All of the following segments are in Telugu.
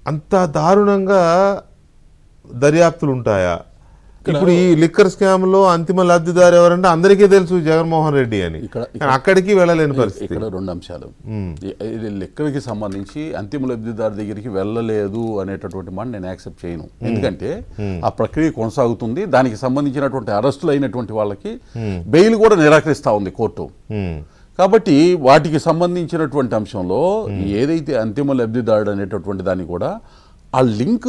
అంత దారుణంగా దర్యాప్తులు ఉంటాయా? ఇప్పుడు ఈ లిక్కర్ స్కామ్ లో అంతిమ లబ్ధిదారు ఎవరంటే అందరికీ తెలుసు జగన్మోహన్ రెడ్డి అని, అక్కడికి వెళ్ళలేని పరిస్థితి. ఇక్కడ రెండు అంశాలు, ఇది లిక్కర్కి సంబంధించి అంతిమ లబ్ధిదారు దగ్గరికి వెళ్ళలేదు అనేటటువంటి మాట నేను యాక్సెప్ట్ చేయను. ఎందుకంటే ఆ ప్రక్రియ కొనసాగుతుంది, దానికి సంబంధించినటువంటి అరెస్టులు అయినటువంటి వాళ్ళకి బెయిల్ కూడా నిరాకరిస్తా ఉంది కోర్టు. కాబట్టి వాటికి సంబంధించినటువంటి అంశంలో ఏదైతే అంతిమ లబ్ధిదారుడు అనేటటువంటి దాన్ని కూడా ఆ లింక్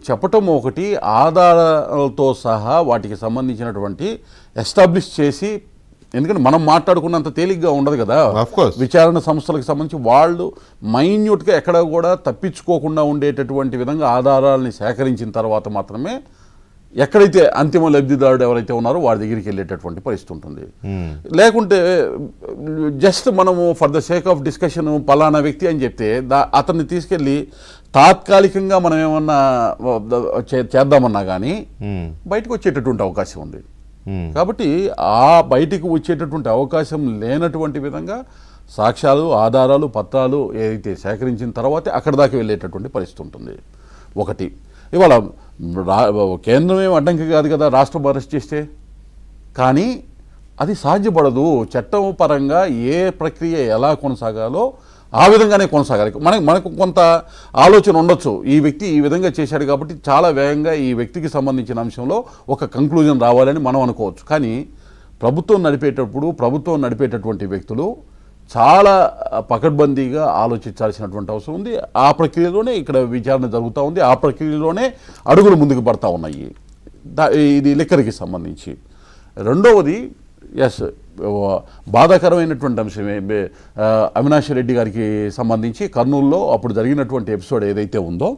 చెప్పటం ఒకటి, ఆధారాలతో సహా వాటికి సంబంధించినటువంటి ఎస్టాబ్లిష్ చేసి, ఎందుకంటే మనం మాట్లాడుకున్నంత తేలిగ్గా ఉండదు కదా విచారణ సంస్థలకు సంబంధించి. వాళ్ళు మైన్యూట్గా ఎక్కడ కూడా తప్పించుకోకుండా ఉండేటటువంటి విధంగా ఆధారాలని సేకరించిన తర్వాత మాత్రమే ఎక్కడైతే అంతిమ లబ్ధిదారుడు ఎవరైతే ఉన్నారో వారి దగ్గరికి వెళ్ళేటటువంటి పరిస్థితి ఉంటుంది. లేకుంటే జస్ట్ మనము for the sake of discussion పలానా వ్యక్తి అని చెప్తే అతన్ని తీసుకెళ్ళి తాత్కాలికంగా మనం ఏమన్నా చేద్దామన్నా కానీ బయటకు వచ్చేటటువంటి అవకాశం ఉంది. కాబట్టి ఆ బయటికి వచ్చేటటువంటి అవకాశం లేనటువంటి విధంగా సాక్ష్యాలు, ఆధారాలు, పత్రాలు ఏదైతే సేకరించిన తర్వాతే అక్కడ దాకా వెళ్ళేటటువంటి పరిస్థితి ఉంటుంది. ఒకటి, ఇవాళ కేంద్రం ఏం అడ్డంకి కాదు కదా రాష్ట్రం అరెస్ట్ చేస్తే, కానీ అది సాధ్యపడదు. చట్టం పరంగా ఏ ప్రక్రియ ఎలా కొనసాగాలో ఆ విధంగానే కొనసాగాలి. మనకు కొంత ఆలోచన ఉండొచ్చు, ఈ వ్యక్తి ఈ విధంగా చేశాడు కాబట్టి చాలా వేగంగా ఈ వ్యక్తికి సంబంధించిన అంశంలో ఒక కంక్లూజన్ రావాలని మనం అనుకోవచ్చు. కానీ ప్రభుత్వం నడిపేటటువంటి వ్యక్తులు చాలా పకడ్బందీగా ఆలోచించాల్సినటువంటి అవసరం ఉంది. ఆ ప్రక్రియలోనే ఇక్కడ విచారణ జరుగుతూ ఉంది, ఆ ప్రక్రియలోనే అడుగులు ముందుకు పడతా ఉన్నాయి. ఇది లిక్కర్కి సంబంధించి. రెండవది, ఎస్, బాధాకరమైనటువంటి అంశమే అవినాష్ రెడ్డి గారికి సంబంధించి కర్నూలులో అప్పుడు జరిగినటువంటి ఎపిసోడ్ ఏదైతే ఉందో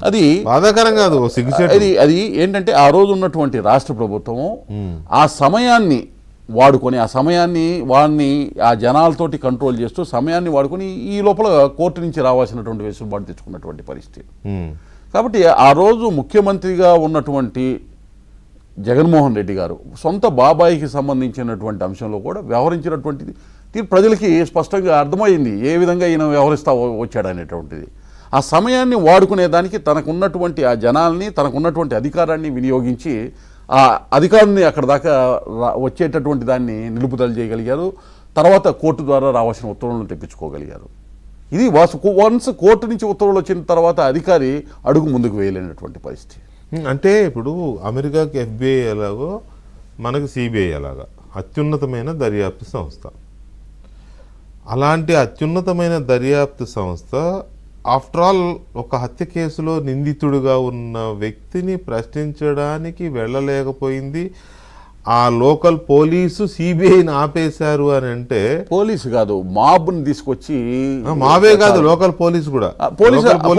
అది బాధాకరం కాదు, అది ఏంటంటే ఆ రోజు ఉన్నటువంటి రాష్ట్ర ప్రభుత్వము ఆ సమయాన్ని వాడుకొని వాడిని ఆ జనాలతోటి కంట్రోల్ చేస్తూ సమయాన్ని వాడుకొని ఈ లోపల కోర్టు నుంచి రావాల్సినటువంటి వెసులుబాటు తెచ్చుకున్నటువంటి పరిస్థితి. కాబట్టి ఆ రోజు ముఖ్యమంత్రిగా ఉన్నటువంటి జగన్మోహన్ రెడ్డి గారు సొంత బాబాయికి సంబంధించినటువంటి అంశంలో కూడా వ్యవహరించినటువంటిది ప్రజలకి స్పష్టంగా అర్థమైంది, ఏ విధంగా ఈయన వ్యవహరిస్తూ వచ్చాడనేటువంటిది. ఆ సమయాన్ని వాడుకునేదానికి తనకున్నటువంటి ఆ జనాల్ని, తనకున్నటువంటి అధికారాన్ని వినియోగించి ఆ అధికారాన్ని అక్కడ దాకా వచ్చేటటువంటి దాన్ని నిలుపుదల చేయగలిగారు. తర్వాత కోర్టు ద్వారా రావాల్సిన ఉత్తర్వులను తెప్పించుకోగలిగారు. ఇది వన్స్ కోర్టు నుంచి ఉత్తర్వులు వచ్చిన తర్వాత అధికారి అడుగు ముందుకు వేయలేనటువంటి పరిస్థితి. అంటే ఇప్పుడు అమెరికాకి FBI ఎలాగో మనకు CBI ఎలాగా అత్యున్నతమైన దర్యాప్తు సంస్థ. అలాంటి అత్యున్నతమైన దర్యాప్తు సంస్థ ఆఫ్టర్ ఆల్ ఒక హత్య కేసులో నిందితుడుగా ఉన్న వ్యక్తిని ప్రశ్నించడానికి వెళ్ళలేకపోయింది. ఆ లోకల్ పోలీసు CBIని ఆపేశారు అని అంటే, పోలీసు కాదు మాబ్ని తీసుకొచ్చి, మావే కాదు లోకల్ పోలీసు కూడా,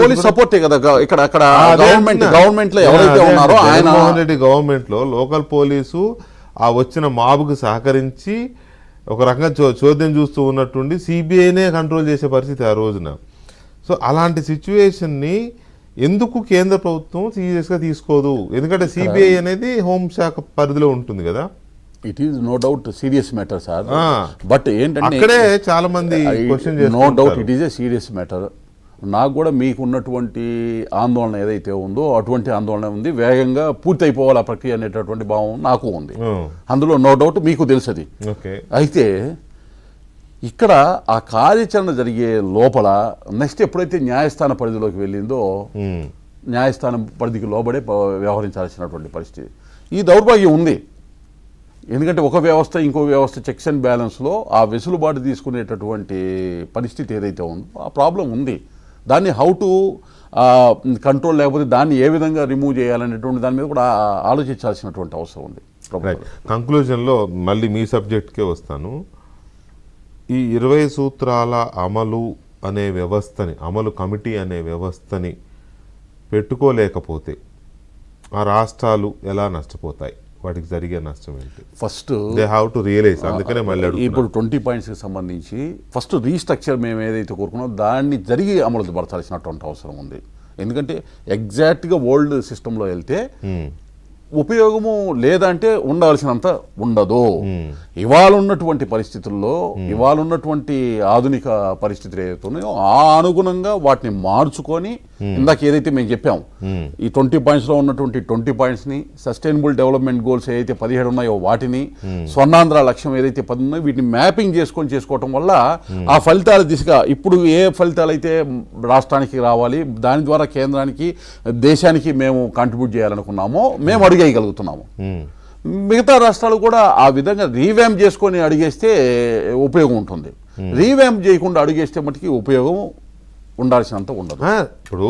పోలీస్ సపోర్టే కదా ఇక్కడ గవర్నమెంట్ లో ఎవరైతే ఉన్నారో జగన్మోహన్ రెడ్డి గవర్నమెంట్ లో లోకల్ పోలీసు ఆ వచ్చిన మాబ్కు సహకరించి ఒక రకంగా చోద్యం చూస్తూ ఉన్నట్టుండి CBIనే కంట్రోల్ చేసే పరిస్థితి ఆ రోజున. సో అలాంటి సిచ్యువేషన్ని ఎందుకు కేంద్ర ప్రభుత్వం సీరియస్గా తీసుకోదు? ఎందుకంటే CBI అనేది హోంశాఖ పరిధిలో ఉంటుంది కదా. It is no doubt serious matter sir, but ఏంటంటే అక్కడే చాలా మంది క్వశ్చన్ చేస్తారు. No doubt it is a serious matter. నాకు కూడా మీకు ఉన్నటువంటి ఆందోళన ఏదైతే ఉందో అటువంటి ఆందోళన ఉంది, వేగంగా పూర్తి అయిపోవాలి ఆ ప్రక్రియ అనేటటువంటి భావం నాకు ఉంది. అందులో నో డౌట్, మీకు తెలుసది. అయితే ఇక్కడ ఆ కార్యాచరణ జరిగే లోపల నెక్స్ట్ ఎప్పుడైతే న్యాయస్థాన పరిధిలోకి వెళ్ళిందో న్యాయస్థానం పరిధికి లోబడే వ్యవహరించాల్సినటువంటి పరిస్థితి. ఈ దౌర్భాగ్యం ఉంది, ఎందుకంటే ఒక వ్యవస్థ ఇంకో వ్యవస్థ చెక్స్ అండ్ బ్యాలెన్స్లో ఆ వెసులుబాటు తీసుకునేటటువంటి పరిస్థితి ఏదైతే ఉందో ఆ ప్రాబ్లం ఉంది. దాన్ని హౌ టు కంట్రోల్, లేకపోతే దాన్ని ఏ విధంగా రిమూవ్ చేయాలనేటువంటి దాని మీద కూడా ఆలోచించాల్సినటువంటి అవసరం ఉంది. కంక్లూజన్లో మళ్ళీ మీ సబ్జెక్ట్కే వస్తాను. ఈ 20 సూత్రాల అమలు అనే వ్యవస్థని, అమలు కమిటీ అనే వ్యవస్థని పెట్టుకోలేకపోతే ఆ రాష్ట్రాలు ఎలా నష్టపోతాయి? వాటికి జరిగే నష్టం ఏంటి? First they have to realise. అందుకనే మళ్ళీ ఇప్పుడు 20 పాయింట్స్కి సంబంధించి ఫస్ట్ రీస్ట్రక్చర్ మేము ఏదైతే కోరుకున్నామో దాన్ని జరిగి అమలు పరచాల్సినటువంటి అవసరం ఉంది. ఎందుకంటే ఎగ్జాక్ట్గా ఓల్డ్ సిస్టంలో వెళ్తే ఉపయోగము లేదంటే ఉండాల్సినంత ఉండదు. ఇవాళ ఉన్నటువంటి పరిస్థితుల్లో, ఇవాళ ఉన్నటువంటి ఆధునిక పరిస్థితులు ఏదైతే ఉన్నాయో ఆ అనుగుణంగా వాటిని మార్చుకొని ఇందాక ఏదైతే మేము చెప్పాము ఈ 20 పాయింట్స్లో ఉన్నటువంటి 20 పాయింట్స్ని, సస్టైనబుల్ డెవలప్మెంట్ గోల్స్ ఏదైతే 17 ఉన్నాయో వాటిని, స్వర్ణాంధ్ర లక్ష్యం ఏదైతే 10 ఉన్నాయో వీటిని మ్యాపింగ్ చేసుకోవటం వల్ల ఆ ఫలితాల దిశగా ఇప్పుడు ఏ ఫలితాలు అయితే రాష్ట్రానికి రావాలి, దాని ద్వారా కేంద్రానికి దేశానికి మేము కాంట్రిబ్యూట్ చేయాలనుకున్నామో మేము అడిగేయగలుగుతున్నాము. మిగతా రాష్ట్రాలు కూడా ఆ విధంగా రీవ్యాంప్ చేసుకొని అడిగేస్తే ఉపయోగం ఉంటుంది. రీవ్యాంప్ చేయకుండా అడిగేస్తే మటుకి ఉపయోగం ఉండాల్సినంత ఉండదు. ఇప్పుడు